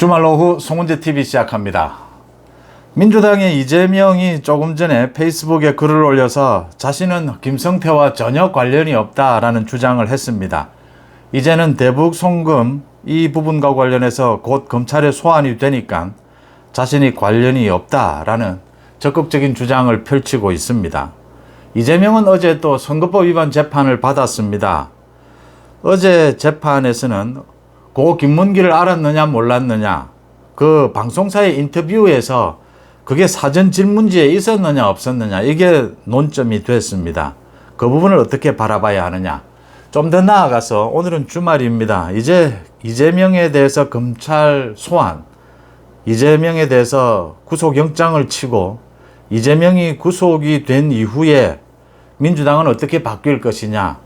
주말 오후 송은재 TV 시작합니다. 민주당의 이재명이 조금 전에 페이스북에 글을 올려서 자신은 김성태와 전혀 관련이 없다라는 주장을 했습니다. 이제는 대북 송금 이 부분과 관련해서 곧 검찰에 소환이 되니까 자신이 관련이 없다라는 적극적인 주장을 펼치고 있습니다. 이재명은 어제 또 선거법 위반 재판을 받았습니다. 어제 재판에서는 고 김문기를 알았느냐 몰랐느냐, 그 방송사의 인터뷰에서 그게 사전 질문지에 있었느냐 없었느냐, 이게 논점이 됐습니다. 그 부분을 어떻게 바라봐야 하느냐. 좀 더 나아가서 오늘은 주말입니다. 이제 이재명에 대해서 검찰 소환, 이재명에 대해서 구속영장을 치고 이재명이 구속이 된 이후에 민주당은 어떻게 바뀔 것이냐,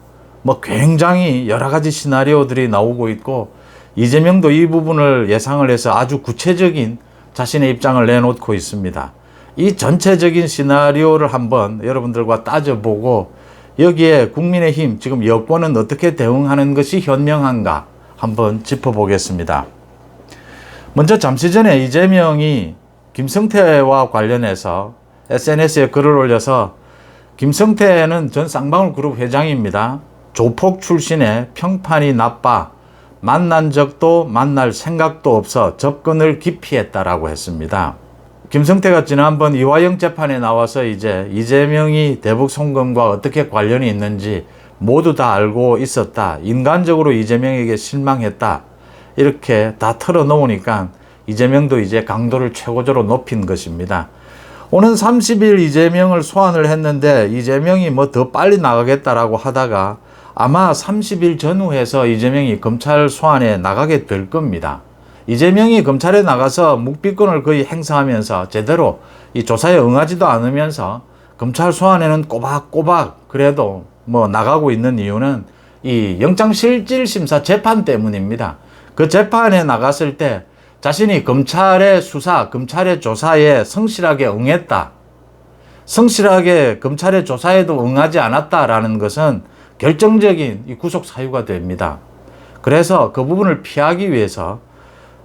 굉장히 여러 가지 시나리오들이 나오고 있고, 이재명도 이 부분을 예상을 해서 아주 구체적인 자신의 입장을 내놓고 있습니다. 이 전체적인 시나리오를 한번 여러분들과 따져보고, 여기에 국민의힘, 지금 여권은 어떻게 대응하는 것이 현명한가 한번 짚어보겠습니다. 먼저 잠시 전에 이재명이 김성태와 관련해서 SNS에 글을 올려서, 김성태는 전 쌍방울 그룹 회장입니다. 조폭 출신의 평판이 나빠, 만난 적도 만날 생각도 없어 접근을 기피했다라고 했습니다. 김성태가 지난번 이화영 재판에 나와서 이제 이재명이 대북 송금과 어떻게 관련이 있는지 모두 다 알고 있었다, 인간적으로 이재명에게 실망했다, 이렇게 다 털어놓으니까 이재명도 이제 강도를 최고조로 높인 것입니다. 오는 30일 이재명을 소환을 했는데, 이재명이 더 빨리 나가겠다라고 하다가 아마 30일 전후해서 이재명이 검찰 소환에 나가게 될 겁니다. 이재명이 검찰에 나가서 묵비권을 거의 행사하면서 제대로 이 조사에 응하지도 않으면서 검찰 소환에는 꼬박꼬박 그래도 나가고 있는 이유는 이 영장실질심사 재판 때문입니다. 그 재판에 나갔을 때 자신이 검찰의 수사, 검찰의 조사에 성실하게 응했다, 성실하게 검찰의 조사에도 응하지 않았다라는 것은 결정적인 이 구속 사유가 됩니다. 그래서 그 부분을 피하기 위해서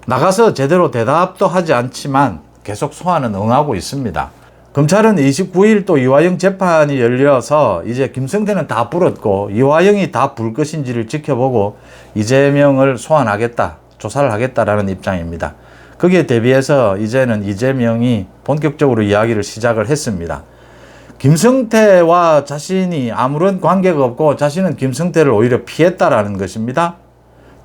나가서 제대로 대답도 하지 않지만 계속 소환은 응하고 있습니다. 검찰은 29일 또 이화영 재판이 열려서 이제 김성태는 다 불었고 이화영이 다 불 것인지를 지켜보고 이재명을 소환하겠다, 조사를 하겠다라는 입장입니다. 거기에 대비해서 이제는 이재명이 본격적으로 이야기를 시작을 했습니다. 김성태와 자신이 아무런 관계가 없고 자신은 김성태를 오히려 피했다라는 것입니다.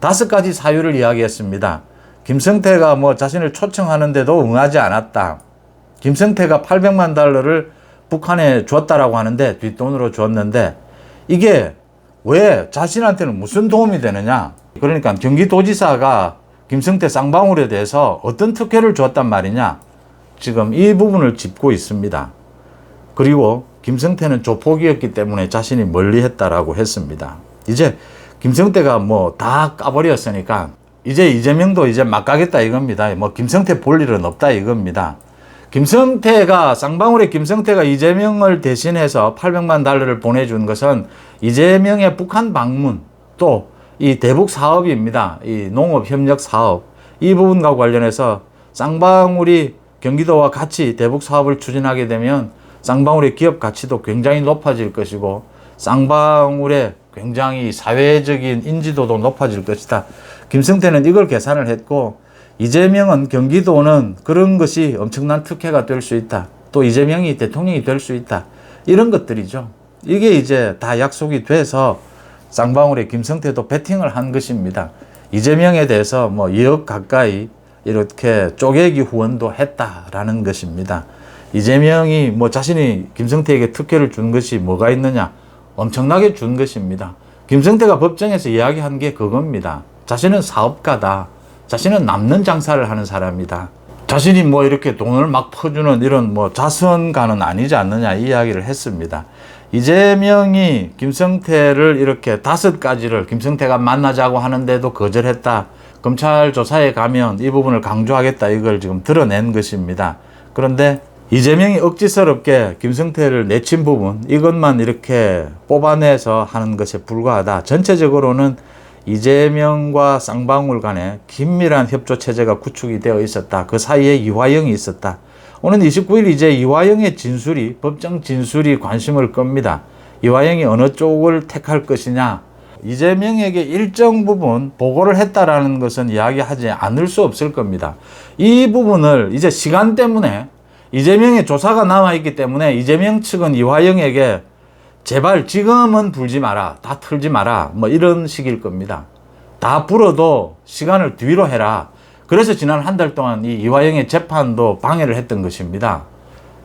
5가지 사유를 이야기했습니다. 김성태가 자신을 초청하는데도 응하지 않았다. 김성태가 800만 달러를 북한에 줬다라고 하는데 뒷돈으로 줬는데 이게 왜 자신한테는 무슨 도움이 되느냐. 그러니까 경기도지사가 김성태 쌍방울에 대해서 어떤 특혜를 줬단 말이냐. 지금 이 부분을 짚고 있습니다. 그리고 김성태는 조폭이었기 때문에 자신이 멀리했다라고 했습니다. 이제 김성태가 다 까버렸으니까 이제 이재명도 이제 막 가겠다 이겁니다. 김성태 볼 일은 없다 이겁니다. 김성태가 쌍방울의 김성태가 이재명을 대신해서 800만 달러를 보내준 것은 이재명의 북한 방문, 또 이 대북 사업입니다. 이 농업 협력 사업, 이 부분과 관련해서 쌍방울이 경기도와 같이 대북 사업을 추진하게 되면 쌍방울의 기업 가치도 굉장히 높아질 것이고 쌍방울의 굉장히 사회적인 인지도도 높아질 것이다. 김성태는 이걸 계산을 했고, 이재명은 경기도는 그런 것이 엄청난 특혜가 될 수 있다, 또 이재명이 대통령이 될 수 있다, 이런 것들이죠. 이게 이제 다 약속이 돼서 쌍방울의 김성태도 베팅을 한 것입니다. 이재명에 대해서 2억 가까이 이렇게 쪼개기 후원도 했다라는 것입니다. 이재명이 자신이 김성태에게 특혜를 준 것이 뭐가 있느냐, 엄청나게 준 것입니다. 김성태가 법정에서 이야기한 게 그겁니다. 자신은 사업가다, 자신은 남는 장사를 하는 사람이다, 자신이 이렇게 돈을 막 퍼주는 이런 자선가는 아니지 않느냐, 이 이야기를 했습니다. 이재명이 김성태를 이렇게 5가지를 김성태가 만나자고 하는데도 거절했다, 검찰 조사에 가면 이 부분을 강조하겠다, 이걸 지금 드러낸 것입니다. 그런데 이재명이 억지스럽게 김성태를 내친 부분, 이것만 이렇게 뽑아내서 하는 것에 불과하다. 전체적으로는 이재명과 쌍방울 간에 긴밀한 협조 체제가 구축이 되어 있었다. 그 사이에 이화영이 있었다. 오는 29일 이제 이화영의 진술이, 법정 진술이 관심을 끕니다. 이화영이 어느 쪽을 택할 것이냐. 이재명에게 일정 부분 보고를 했다라는 것은 이야기하지 않을 수 없을 겁니다. 이 부분을 이제 시간 때문에 이재명의 조사가 남아있기 때문에 이재명 측은 이화영에게 제발 지금은 불지 마라, 다 털지 마라, 뭐 이런 식일 겁니다. 다 불어도 시간을 뒤로 해라. 그래서 지난 한 달 동안 이 이화영의 재판도 방해를 했던 것입니다.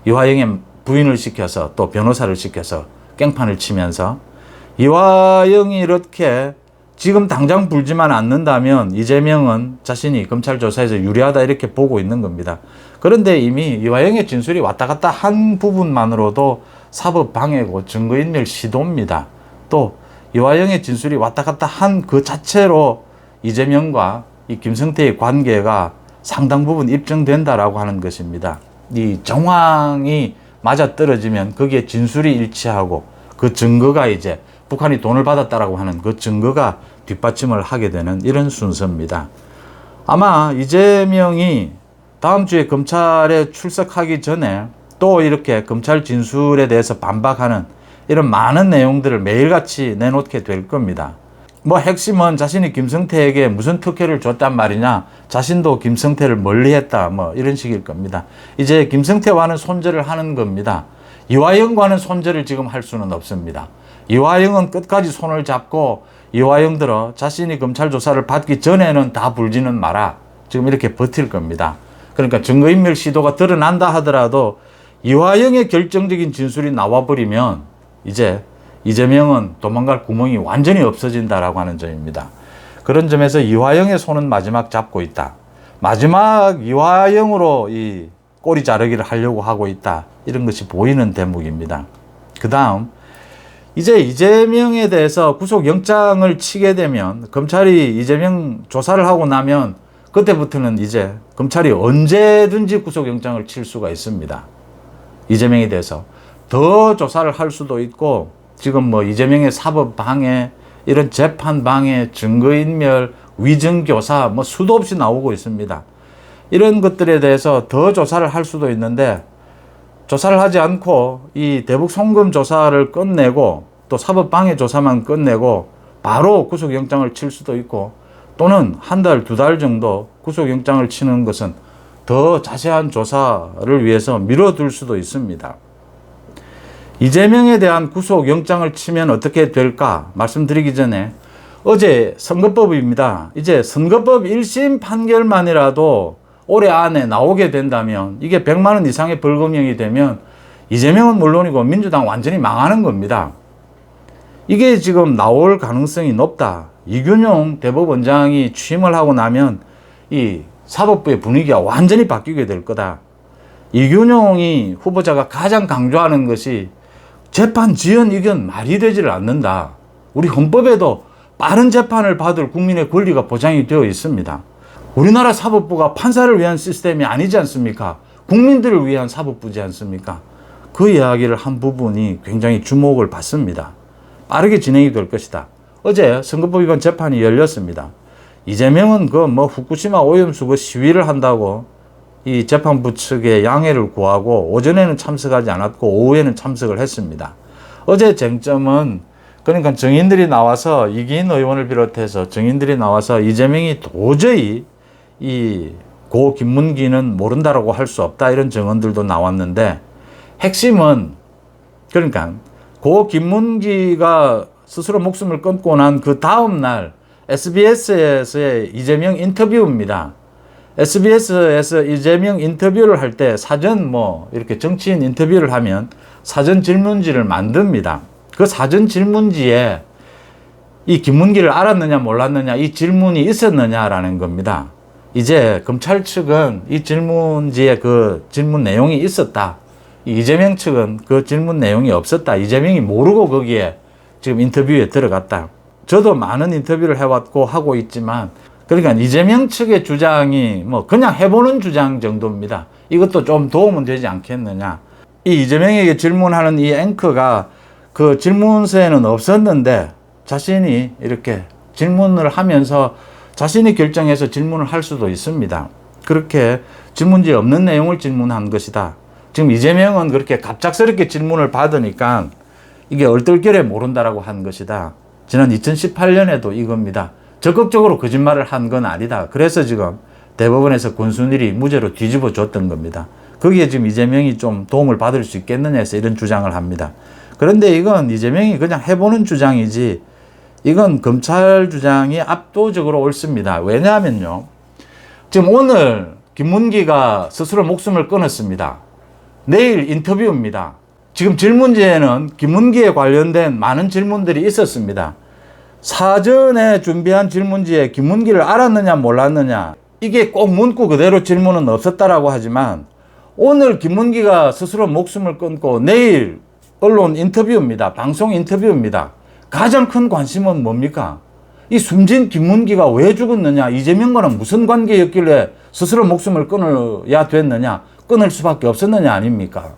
이화영의 부인을 시켜서 또 변호사를 시켜서 깽판을 치면서 이화영이 이렇게 지금 당장 불지만 않는다면 이재명은 자신이 검찰 조사에서 유리하다 이렇게 보고 있는 겁니다. 그런데 이미 이화영의 진술이 왔다 갔다 한 부분만으로도 사법 방해고 증거인멸 시도입니다. 또 이화영의 진술이 왔다 갔다 한 그 자체로 이재명과 이 김성태의 관계가 상당 부분 입증된다라고 하는 것입니다. 이 정황이 맞아떨어지면 거기에 진술이 일치하고 그 증거가 이제 북한이 돈을 받았다라고 하는 그 증거가 뒷받침을 하게 되는 이런 순서입니다. 아마 이재명이 다음 주에 검찰에 출석하기 전에 또 이렇게 검찰 진술에 대해서 반박하는 이런 많은 내용들을 매일같이 내놓게 될 겁니다. 뭐 핵심은 자신이 김성태에게 무슨 특혜를 줬단 말이냐, 자신도 김성태를 멀리했다, 뭐 이런 식일 겁니다. 이제 김성태와는 손절을 하는 겁니다. 이화영과는 손절을 지금 할 수는 없습니다. 이화영은 끝까지 손을 잡고 이화영들어 자신이 검찰 조사를 받기 전에는 다 불지는 마라, 지금 이렇게 버틸 겁니다. 그러니까 증거인멸 시도가 드러난다 하더라도 이화영의 결정적인 진술이 나와버리면 이제 이재명은 도망갈 구멍이 완전히 없어진다라고 하는 점입니다. 그런 점에서 이화영의 손은 마지막 잡고 있다. 마지막 이화영으로 이 꼬리 자르기를 하려고 하고 있다. 이런 것이 보이는 대목입니다. 그 다음 이제 이재명에 대해서 구속영장을 치게 되면 검찰이 이재명 조사를 하고 나면 그때부터는 이제 검찰이 언제든지 구속영장을 칠 수가 있습니다. 이재명에 대해서 더 조사를 할 수도 있고 지금 뭐 이재명의 사법 방해, 이런 재판 방해, 증거인멸, 위증교사 뭐 수도 없이 나오고 있습니다. 이런 것들에 대해서 더 조사를 할 수도 있는데 조사를 하지 않고 이 대북 송금 조사를 끝내고 또 사법 방해 조사만 끝내고 바로 구속영장을 칠 수도 있고 또는 한 달, 두 달 정도 구속영장을 치는 것은 더 자세한 조사를 위해서 미뤄둘 수도 있습니다. 이재명에 대한 구속영장을 치면 어떻게 될까 말씀드리기 전에 어제 선거법입니다. 이제 선거법 1심 판결만이라도 올해 안에 나오게 된다면 이게 100만 원 이상의 벌금형이 되면 이재명은 물론이고 민주당 완전히 망하는 겁니다. 이게 지금 나올 가능성이 높다. 이균용 대법원장이 취임을 하고 나면 이 사법부의 분위기가 완전히 바뀌게 될 거다. 이균용이 후보자가 가장 강조하는 것이 재판 지연 의견 말이 되지를 않는다. 우리 헌법에도 빠른 재판을 받을 국민의 권리가 보장이 되어 있습니다. 우리나라 사법부가 판사를 위한 시스템이 아니지 않습니까? 국민들을 위한 사법부지 않습니까? 그 이야기를 한 부분이 굉장히 주목을 받습니다. 빠르게 진행이 될 것이다. 어제 선거법 위반 재판이 열렸습니다. 이재명은 그 뭐 후쿠시마 오염수 그 시위를 한다고 이 재판부 측에 양해를 구하고 오전에는 참석하지 않았고 오후에는 참석을 했습니다. 어제 쟁점은 그러니까 증인들이 나와서 이기인 의원을 비롯해서 증인들이 나와서 이재명이 도저히 이 고 김문기는 모른다라고 할 수 없다 이런 증언들도 나왔는데 핵심은 그러니까 고 김문기가 스스로 목숨을 끊고 난 그 다음 날 SBS에서의 이재명 인터뷰입니다. SBS에서 이재명 인터뷰를 할 때 사전 뭐 이렇게 정치인 인터뷰를 하면 사전 질문지를 만듭니다. 그 사전 질문지에 이 김문기를 알았느냐 몰랐느냐 이 질문이 있었느냐라는 겁니다. 이제 검찰 측은 이 질문지에 그 질문 내용이 있었다. 이재명 측은 그 질문 내용이 없었다. 이재명이 모르고 거기에 지금 인터뷰에 들어갔다. 저도 많은 인터뷰를 해왔고 하고 있지만 그러니까 이재명 측의 주장이 뭐 그냥 해보는 주장 정도입니다. 이것도 좀 도움은 되지 않겠느냐. 이 이재명에게 질문하는 이 앵커가 그 질문서에는 없었는데 자신이 이렇게 질문을 하면서 자신이 결정해서 질문을 할 수도 있습니다. 그렇게 질문지에 없는 내용을 질문한 것이다. 지금 이재명은 그렇게 갑작스럽게 질문을 받으니까 이게 얼떨결에 모른다라고 한 것이다. 지난 2018년에도 이겁니다. 적극적으로 거짓말을 한 건 아니다. 그래서 지금 대법원에서 권순일이 무죄로 뒤집어 줬던 겁니다. 거기에 지금 이재명이 좀 도움을 받을 수 있겠느냐 해서 이런 주장을 합니다. 그런데 이건 이재명이 그냥 해보는 주장이지 이건 검찰 주장이 압도적으로 옳습니다. 왜냐하면요. 지금 오늘 김문기가 스스로 목숨을 끊었습니다. 내일 인터뷰입니다. 지금 질문지에는 김문기에 관련된 많은 질문들이 있었습니다. 사전에 준비한 질문지에 김문기를 알았느냐 몰랐느냐 이게 꼭 문구 그대로 질문은 없었다라고 하지만 오늘 김문기가 스스로 목숨을 끊고 내일 언론 인터뷰입니다. 방송 인터뷰입니다. 가장 큰 관심은 뭡니까? 이 숨진 김문기가 왜 죽었느냐, 이재명과는 무슨 관계였길래 스스로 목숨을 끊어야 됐느냐, 끊을 수밖에 없었느냐 아닙니까?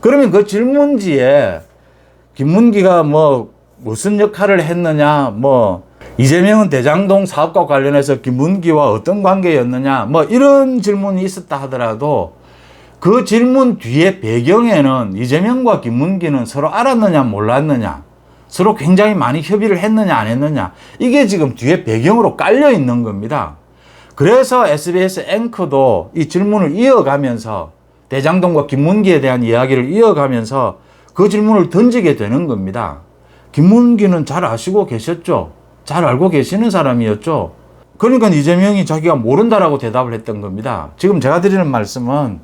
그러면 그 질문지에 김문기가 무슨 역할을 했느냐, 이재명은 대장동 사업과 관련해서 김문기와 어떤 관계였느냐, 이런 질문이 있었다 하더라도 그 질문 뒤에 배경에는 이재명과 김문기는 서로 알았느냐, 몰랐느냐, 서로 굉장히 많이 협의를 했느냐, 안 했느냐, 이게 지금 뒤에 배경으로 깔려 있는 겁니다. 그래서 SBS 앵커도 이 질문을 이어가면서 대장동과 김문기에 대한 이야기를 이어가면서 그 질문을 던지게 되는 겁니다. 김문기는 잘 아시고 계셨죠? 잘 알고 계시는 사람이었죠? 그러니까 이재명이 자기가 모른다라고 대답을 했던 겁니다. 지금 제가 드리는 말씀은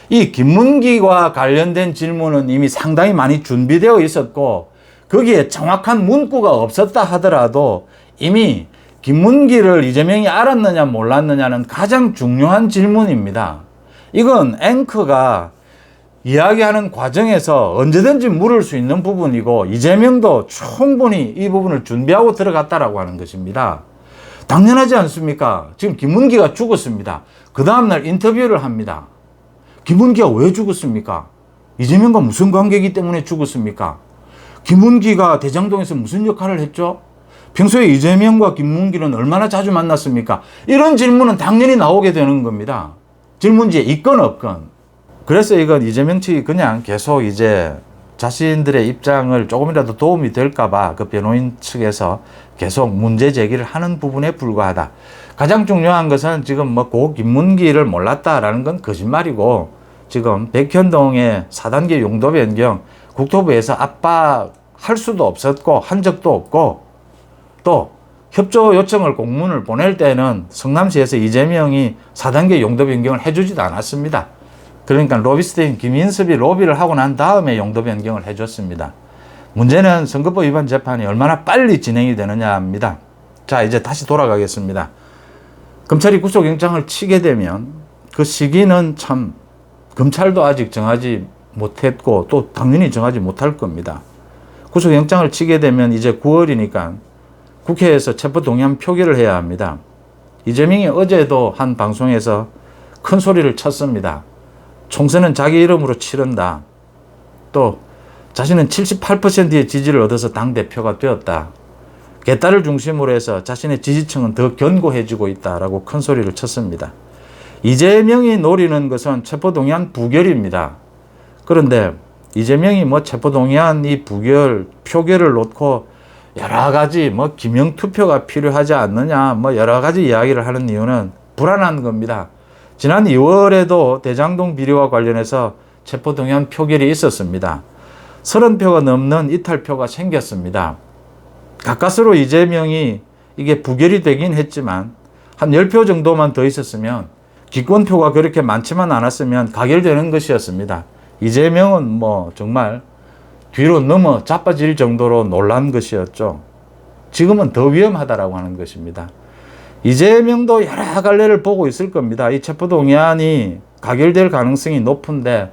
이 김문기와 관련된 질문은 이미 상당히 많이 준비되어 있었고 거기에 정확한 문구가 없었다 하더라도 이미 김문기를 이재명이 알았느냐 몰랐느냐는 가장 중요한 질문입니다. 이건 앵커가 이야기하는 과정에서 언제든지 물을 수 있는 부분이고 이재명도 충분히 이 부분을 준비하고 들어갔다라고 하는 것입니다. 당연하지 않습니까? 지금 김문기가 죽었습니다. 그 다음날 인터뷰를 합니다. 김문기가 왜 죽었습니까? 이재명과 무슨 관계이기 때문에 죽었습니까? 김문기가 대장동에서 무슨 역할을 했죠? 평소에 이재명과 김문기는 얼마나 자주 만났습니까? 이런 질문은 당연히 나오게 되는 겁니다. 질문지에 있건 없건. 그래서 이건 이재명 측이 그냥 계속 이제 자신들의 입장을 조금이라도 도움이 될까봐 그 변호인 측에서 계속 문제 제기를 하는 부분에 불과하다. 가장 중요한 것은 지금 고 김문기를 몰랐다라는 건 거짓말이고 지금 백현동의 4단계 용도 변경 국토부에서 압박할 수도 없었고 한 적도 없고 또 협조 요청을 공문을 보낼 때는 성남시에서 이재명이 4단계 용도 변경을 해주지도 않았습니다. 그러니까 로비스트인 김인섭이 로비를 하고 난 다음에 용도 변경을 해줬습니다. 문제는 선거법 위반 재판이 얼마나 빨리 진행이 되느냐입니다. 자, 이제 다시 돌아가겠습니다. 검찰이 구속영장을 치게 되면 그 시기는 참 검찰도 아직 정하지 못했고 또 당연히 정하지 못할 겁니다. 구속영장을 치게 되면 이제 9월이니까 국회에서 체포동의안 표결을 해야 합니다. 이재명이 어제도 한 방송에서 큰 소리를 쳤습니다. 총선은 자기 이름으로 치른다. 또 자신은 78%의 지지를 얻어서 당대표가 되었다. 개딸을 중심으로 해서 자신의 지지층은 더 견고해지고 있다라고 큰 소리를 쳤습니다. 이재명이 노리는 것은 체포동의안 부결입니다. 그런데 이재명이 체포동의안 이 부결, 표결을 놓고 여러 가지 기명투표가 필요하지 않느냐 여러 가지 이야기를 하는 이유는 불안한 겁니다. 지난 2월에도 대장동 비리와 관련해서 체포동의안 표결이 있었습니다. 30표가 넘는 이탈표가 생겼습니다. 가까스로 이재명이 이게 부결이 되긴 했지만 한 10표 정도만 더 있었으면 기권표가 그렇게 많지만 않았으면 가결되는 것이었습니다. 이재명은 정말 뒤로 넘어 자빠질 정도로 놀란 것이었죠. 지금은 더 위험하다라고 하는 것입니다. 이재명도 여러 갈래를 보고 있을 겁니다. 이 체포동의안이 가결될 가능성이 높은데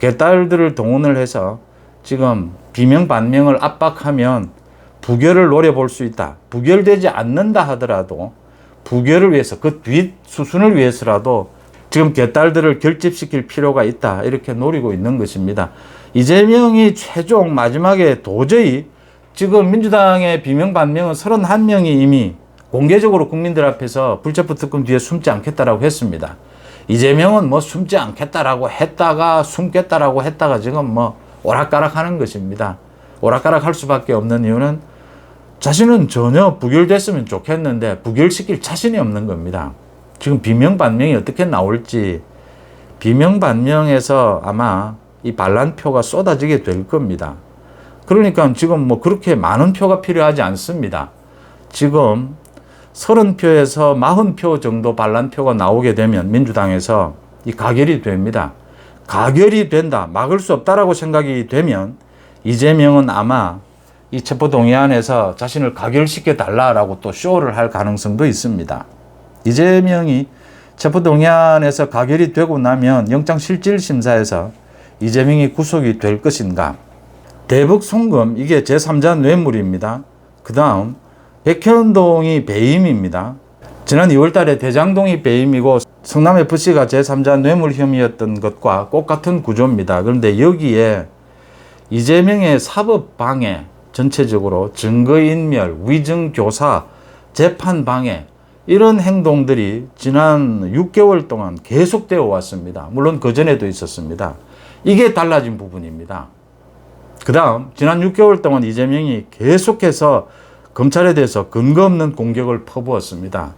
개딸들을 동원을 해서 지금 비명 반명을 압박하면 부결을 노려볼 수 있다. 부결되지 않는다 하더라도 부결을 위해서 그 뒷 수순을 위해서라도 지금 개딸들을 결집시킬 필요가 있다. 이렇게 노리고 있는 것입니다. 이재명이 최종 마지막에 도저히 지금 민주당의 비명반명은 31명이 이미 공개적으로 국민들 앞에서 불체포 특권 뒤에 숨지 않겠다라고 했습니다. 이재명은 뭐 숨지 않겠다라고 했다가 숨겠다라고 했다가 지금 뭐 오락가락 하는 것입니다. 오락가락 할 수밖에 없는 이유는 자신은 전혀 부결됐으면 좋겠는데 부결시킬 자신이 없는 겁니다. 지금 비명반명이 어떻게 나올지 비명반명에서 아마 이 반란표가 쏟아지게 될 겁니다. 그러니까 지금 뭐 그렇게 많은 표가 필요하지 않습니다. 지금 30표에서 40표 정도 반란표가 나오게 되면 민주당에서 이 가결이 됩니다. 가결이 된다, 막을 수 없다라고 생각이 되면 이재명은 아마 이 체포동의안에서 자신을 가결시켜 달라라고 또 쇼를 할 가능성도 있습니다. 이재명이 체포동의안에서 가결이 되고 나면 영장실질심사에서 이재명이 구속이 될 것인가? 대북 송금, 이게 제3자 뇌물입니다. 그 다음 백현동이 배임입니다. 지난 2월 달에 대장동이 배임이고 성남FC가 제3자 뇌물 혐의였던 것과 똑같은 구조입니다. 그런데 여기에 이재명의 사법방해, 전체적으로 증거인멸, 위증교사, 재판방해 이런 행동들이 지난 6개월 동안 계속되어 왔습니다. 물론 그전에도 있었습니다. 이게 달라진 부분입니다. 그 다음 지난 6개월 동안 이재명이 계속해서 검찰에 대해서 근거 없는 공격을 퍼부었습니다.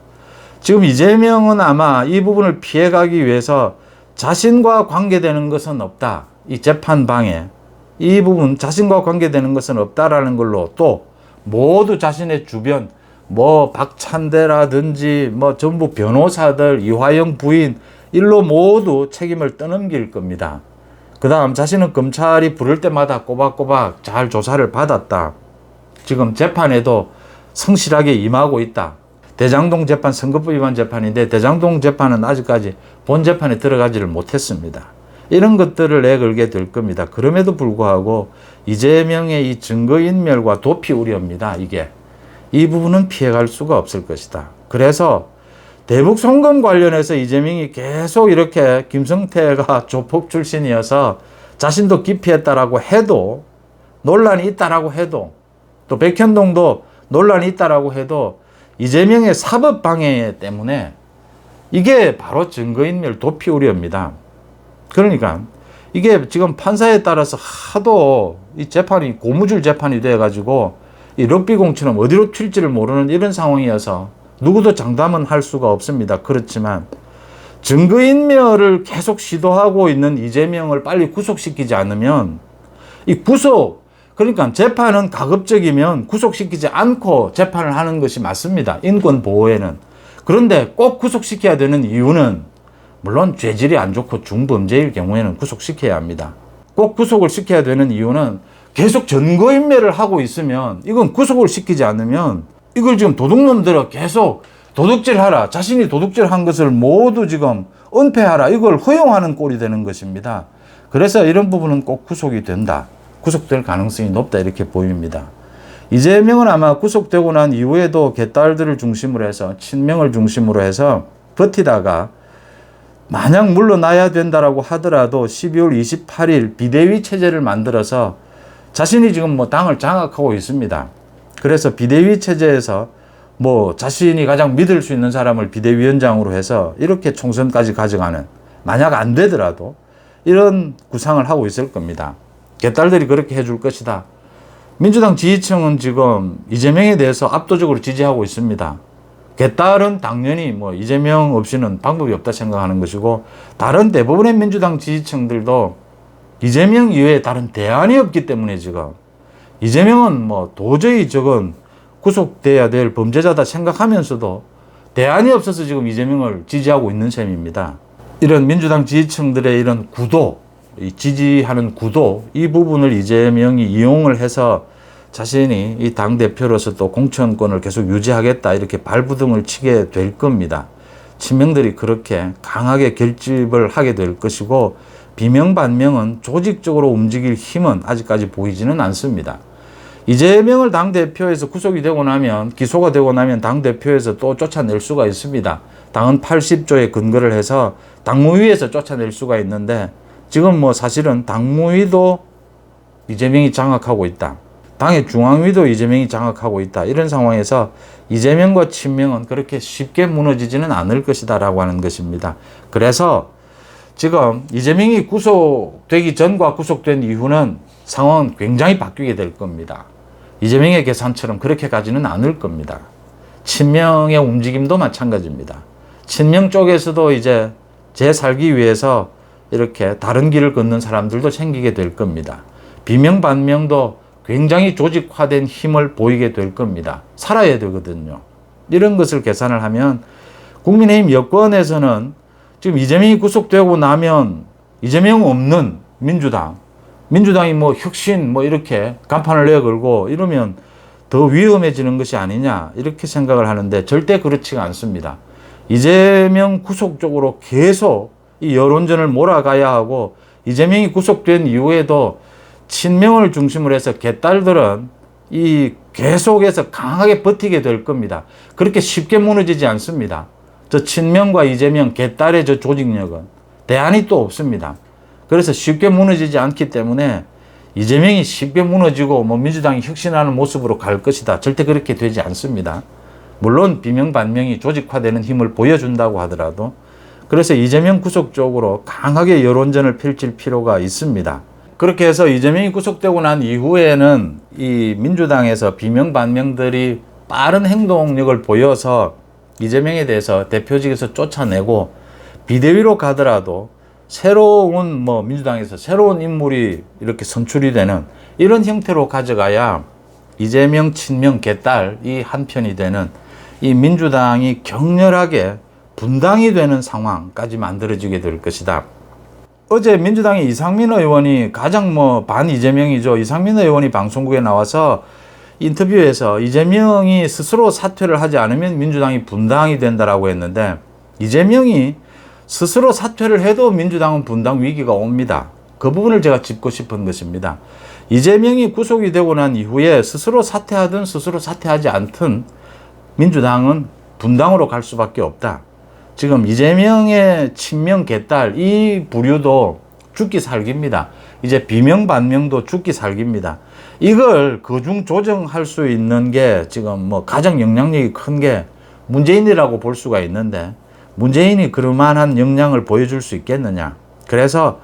지금 이재명은 아마 이 부분을 피해가기 위해서 자신과 관계되는 것은 없다. 이 재판방해, 이 부분 자신과 관계되는 것은 없다라는 걸로 또 모두 자신의 주변 뭐 박찬대라든지 뭐 전부 변호사들, 이화영 부인 일로 모두 책임을 떠넘길 겁니다. 그 다음 자신은 검찰이 부를 때마다 꼬박꼬박 잘 조사를 받았다. 지금 재판에도 성실하게 임하고 있다. 대장동 재판 선거법 위반 재판인데 대장동 재판은 아직까지 본 재판에 들어가지를 못했습니다. 이런 것들을 내걸게 될 겁니다. 그럼에도 불구하고 이재명의 이 증거인멸과 도피 우려입니다. 이 부분은 피해갈 수가 없을 것이다. 그래서 대북 송금 관련해서 이재명이 계속 이렇게 김성태가 조폭 출신이어서 자신도 기피했다라고 해도 논란이 있다라고 해도 또 백현동도 논란이 있다라고 해도 이재명의 사법방해 때문에 이게 바로 증거인멸 도피 우려입니다. 그러니까 이게 지금 판사에 따라서 하도 이 재판이 고무줄 재판이 돼가지고 이 럭비공처럼 어디로 튈지를 모르는 이런 상황이어서 누구도 장담은 할 수가 없습니다. 그렇지만 증거인멸을 계속 시도하고 있는 이재명을 빨리 구속시키지 않으면 이 그러니까 재판은 가급적이면 구속시키지 않고 재판을 하는 것이 맞습니다. 인권 보호에는. 그런데 꼭 구속시켜야 되는 이유는 물론 죄질이 안 좋고 중범죄일 경우에는 구속시켜야 합니다. 꼭 구속을 시켜야 되는 이유는 계속 증거인멸을 하고 있으면 이건 구속을 시키지 않으면 이걸 지금 도둑놈들은 계속 도둑질하라, 자신이 도둑질한 것을 모두 지금 은폐하라, 이걸 허용하는 꼴이 되는 것입니다. 그래서 이런 부분은 꼭 구속이 된다. 구속될 가능성이 높다 이렇게 보입니다. 이재명은 아마 구속되고 난 이후에도 개딸들을 중심으로 해서 친명을 중심으로 해서 버티다가 만약 물러나야 된다라고 하더라도 12월 28일 비대위 체제를 만들어서 자신이 지금 뭐 당을 장악하고 있습니다. 그래서 비대위 체제에서 뭐 자신이 가장 믿을 수 있는 사람을 비대위원장으로 해서 이렇게 총선까지 가져가는, 만약 안 되더라도 이런 구상을 하고 있을 겁니다. 개딸들이 그렇게 해줄 것이다. 민주당 지지층은 지금 이재명에 대해서 압도적으로 지지하고 있습니다. 개딸은 당연히 뭐 이재명 없이는 방법이 없다 생각하는 것이고, 다른 대부분의 민주당 지지층들도 이재명 이외에 다른 대안이 없기 때문에 지금 이재명은 뭐 도저히 저건 구속돼야 될 범죄자다 생각하면서도 대안이 없어서 지금 이재명을 지지하고 있는 셈입니다. 이런 민주당 지지층들의 이런 구도, 지지하는 구도, 이 부분을 이재명이 이용을 해서 자신이 이 당대표로서 또 공천권을 계속 유지하겠다 이렇게 발부둥을 치게 될 겁니다. 친명들이 그렇게 강하게 결집을 하게 될 것이고, 비명반명은 조직적으로 움직일 힘은 아직까지 보이지는 않습니다. 이재명을 당대표에서 구속이 되고 나면, 기소가 되고 나면 당대표에서 또 쫓아낼 수가 있습니다. 당헌 80조에 근거를 해서 당무위에서 쫓아낼 수가 있는데, 지금 뭐 사실은 당무위도 이재명이 장악하고 있다. 당의 중앙위도 이재명이 장악하고 있다. 이런 상황에서 이재명과 친명은 그렇게 쉽게 무너지지는 않을 것이다 라고 하는 것입니다. 그래서 지금 이재명이 구속되기 전과 구속된 이후는 상황은 굉장히 바뀌게 될 겁니다. 이재명의 계산처럼 그렇게 가지는 않을 겁니다. 친명의 움직임도 마찬가지입니다. 친명 쪽에서도 이제 재살기 위해서 이렇게 다른 길을 걷는 사람들도 생기게 될 겁니다. 비명 반명도 굉장히 조직화된 힘을 보이게 될 겁니다. 살아야 되거든요. 이런 것을 계산을 하면 국민의힘 여권에서는 지금 이재명이 구속되고 나면 이재명 없는 민주당이 뭐 혁신 뭐 이렇게 간판을 내걸고 이러면 더 위험해지는 것이 아니냐 이렇게 생각을 하는데 절대 그렇지가 않습니다. 이재명 구속 쪽으로 계속 이 여론전을 몰아가야 하고 이재명이 구속된 이후에도 친명을 중심으로 해서 개딸들은 이 계속해서 강하게 버티게 될 겁니다. 그렇게 쉽게 무너지지 않습니다. 저 친명과 이재명 개딸의 저 조직력은 대안이 또 없습니다. 그래서 쉽게 무너지지 않기 때문에 이재명이 쉽게 무너지고 뭐 민주당이 혁신하는 모습으로 갈 것이다. 절대 그렇게 되지 않습니다. 물론 비명 반명이 조직화되는 힘을 보여준다고 하더라도 그래서 이재명 구속 쪽으로 강하게 여론전을 펼칠 필요가 있습니다. 그렇게 해서 이재명이 구속되고 난 이후에는 이 민주당에서 비명 반명들이 빠른 행동력을 보여서 이재명에 대해서 대표직에서 쫓아내고 비대위로 가더라도 새로운 뭐 민주당에서 새로운 인물이 이렇게 선출이 되는 이런 형태로 가져가야 이재명 친명 개딸 이 한편이 되는 이 민주당이 격렬하게 분당이 되는 상황까지 만들어지게 될 것이다. 어제 민주당의 이상민 의원이 가장 뭐 반 이재명이죠. 이상민 의원이 방송국에 나와서 인터뷰에서 이재명이 스스로 사퇴를 하지 않으면 민주당이 분당이 된다라고 했는데 이재명이 스스로 사퇴를 해도 민주당은 분당 위기가 옵니다. 그 부분을 제가 짚고 싶은 것입니다. 이재명이 구속이 되고 난 이후에 스스로 사퇴하든 스스로 사퇴하지 않든 민주당은 분당으로 갈 수밖에 없다. 지금 이재명의 친명 개딸 이 부류도 죽기 살기입니다. 이제 비명 반명도 죽기 살기입니다. 이걸 그중 조정할 수 있는 게 지금 뭐 가장 영향력이 큰 게 문재인이라고 볼 수가 있는데 문재인이 그럴만한 역량을 보여줄 수 있겠느냐. 그래서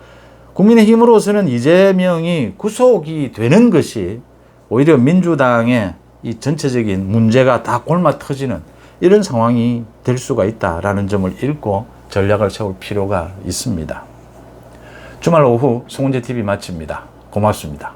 국민의힘으로서는 이재명이 구속이 되는 것이 오히려 민주당의 이 전체적인 문제가 다 골마 터지는 이런 상황이 될 수가 있다라는 점을 읽고 전략을 세울 필요가 있습니다. 주말 오후 송은재 TV 마칩니다. 고맙습니다.